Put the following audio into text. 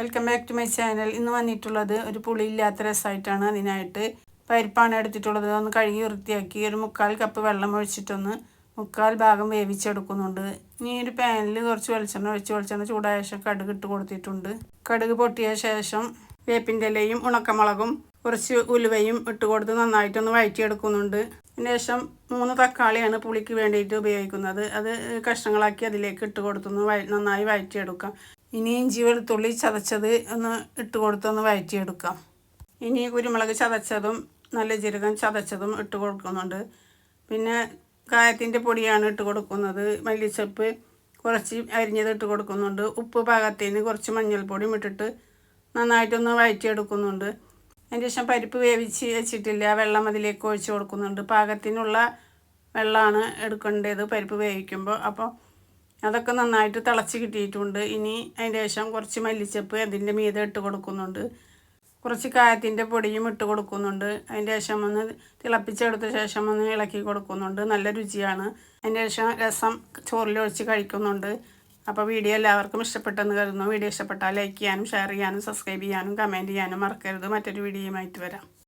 Welcome back to my channel. ഇന്ന് വന്നിട്ടുള്ളത് ഒരു പുളിയില്ലാത്ത രസമായിട്ടാണ്. അതിനായിട്ട് പരിപ്പാണ് എടുത്തിട്ടുള്ളത്. ഒന്ന് കഴുകി വൃത്തിയാക്കി ഒരു 3/4 കപ്പ് വെള്ളം ഒഴിച്ചിട്ടൊന്ന് 3/4 ഭാഗം വേവിച്ചെടുക്കുന്നുണ്ട്. ഇനി ഒരു പാനിൽ കുറച്ച് വെളിച്ചെണ്ണ ചൂടായ ശേഷം കടുക് ഇട്ട് കൊടുത്തിട്ടുണ്ട്. കടുക് പൊട്ടിയ ശേഷം വേപ്പിൻ്റെ ഇലയും ഉണക്കമുളകും കുറച്ച് ഉലുവയും ഇട്ട് കൊടുത്ത് നന്നായിട്ടൊന്ന് വഴറ്റിയെടുക്കുന്നുണ്ട്. അതിന് ശേഷം 3 തക്കാളിയാണ് പുളിക്ക് വേണ്ടിയിട്ട് ഉപയോഗിക്കുന്നത്. അത് കഷ്ണങ്ങളാക്കി അതിലേക്ക് ഇട്ട് കൊടുത്തൊന്ന് നന്നായി വഴറ്റിയെടുക്കാം. ഇനി ഇഞ്ചി വെളുത്തുള്ളി ചതച്ചത് ഒന്ന് ഇട്ട് കൊടുത്തൊന്ന് വഴറ്റിയെടുക്കാം. ഇനി കുരുമുളക് ചതച്ചതും നല്ല ജീരകം ചതച്ചതും ഇട്ട് കൊടുക്കുന്നുണ്ട്. പിന്നെ കായത്തിൻ്റെ പൊടിയാണ് ഇട്ട് കൊടുക്കുന്നത്. മല്ലിച്ചപ്പ് കുറച്ച് അരിഞ്ഞത് ഇട്ട് കൊടുക്കുന്നുണ്ട്. ഉപ്പ് പാകത്തിന് കുറച്ച് മഞ്ഞൾപ്പൊടിയും ഇട്ടിട്ട് നന്നായിട്ടൊന്ന് വഴറ്റിയെടുക്കുന്നുണ്ട്. അതിന് ശേഷം പരിപ്പ് വേവിച്ച് വെച്ചിട്ടില്ല, വെള്ളം അതിലേക്ക് ഒഴിച്ച് കൊടുക്കുന്നുണ്ട്. പാകത്തിനുള്ള വെള്ളമാണ് എടുക്കേണ്ടത് പരിപ്പ് വേവിക്കുമ്പോൾ. അപ്പോൾ അതൊക്കെ നന്നായിട്ട് തിളച്ച് കിട്ടിയിട്ടുണ്ട്. ഇനി അതിൻ്റെ ശേഷം കുറച്ച് മല്ലിച്ചപ്പ് അതിൻ്റെ മീതെ ഇട്ട് കൊടുക്കുന്നുണ്ട്. കുറച്ച് കായത്തിൻ്റെ പൊടിയും ഇട്ട് കൊടുക്കുന്നുണ്ട്. അതിൻ്റെ ശേഷം ഒന്ന് തിളപ്പിച്ചെടുത്ത ശേഷം ഒന്ന് ഇളക്കി കൊടുക്കുന്നുണ്ട്. നല്ല രുചിയാണ്. അതിൻ്റെ ശേഷം രസം ചോറിലൊഴിച്ച് കഴിക്കുന്നുണ്ട്. അപ്പോൾ വീഡിയോ എല്ലാവർക്കും ഇഷ്ടപ്പെട്ടെന്ന് കരുതുന്നു. വീഡിയോ ഇഷ്ടപ്പെട്ടാൽ ലൈക്ക് ചെയ്യാനും ഷെയർ ചെയ്യാനും സബ്സ്ക്രൈബ് ചെയ്യാനും കമൻറ്റ് ചെയ്യാനും മറക്കരുത്. മറ്റൊരു വീഡിയോയുമായിട്ട് വരാം.